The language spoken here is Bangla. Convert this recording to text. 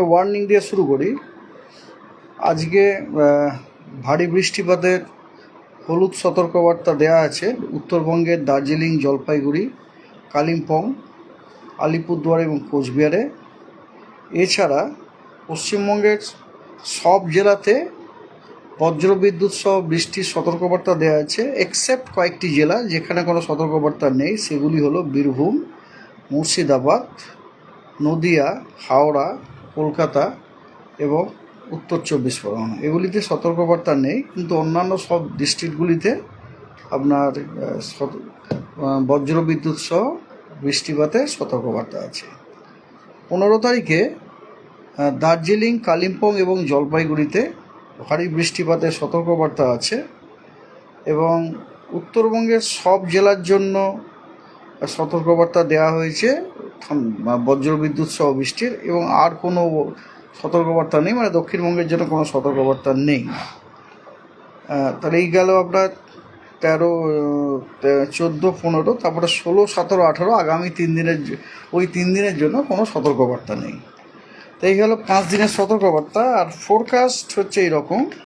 ওয়ার্নিং দিয়ে শুরু করি। আজকে ভারী বৃষ্টিপাতের হলুদ সতর্কবার্তা দেওয়া আছে উত্তরবঙ্গের দার্জিলিং, জলপাইগুড়ি, কালিম্পং, আলিপুরদুয়ার এবং কোচবিহারে। এছাড়া পশ্চিমবঙ্গের সব জেলাতে বজ্রবিদ্যুৎ সহ বৃষ্টির সতর্কবার্তা দেওয়া আছে, এক্সেপ্ট কয়েকটি জেলা যেখানে কোনো সতর্কবার্তা নেই। সেগুলি হলো বীরভূম, মুর্শিদাবাদ, নদিয়া, হাওড়া, কলকাতা এবং উত্তর চব্বিশ পরগনা। এগুলিতে সতর্কবার্তা নেই, কিন্তু অন্যান্য সব ডিস্ট্রিক্টগুলিতে আপনার বজ্রবিদ্যুৎ সহ বৃষ্টিপাতের সতর্কবার্তা আছে। 15 তারিখে দার্জিলিং, কালিম্পং এবং জলপাইগুড়িতে ভারী বৃষ্টিপাতের সতর্কবার্তা আছে এবং উত্তরবঙ্গের সব জেলার জন্য সতর্কবার্তা দেওয়া হয়েছে বজ্রবিদ্যুৎ সহ বৃষ্টির, এবং আর কোনো সতর্কবার্তা নেই, মানে দক্ষিণবঙ্গের জন্য কোনো সতর্কবার্তা নেই। তাহলে এই গেল আপনার 13, 14, 15, তারপরে 16, 17, 18 আগামী 3 দিনের, ওই 3 দিনের জন্য কোনো সতর্কবার্তা নেই। তো এই গেল 5 দিনের সতর্কবার্তা। আর ফোরকাস্ট হচ্ছে এইরকম।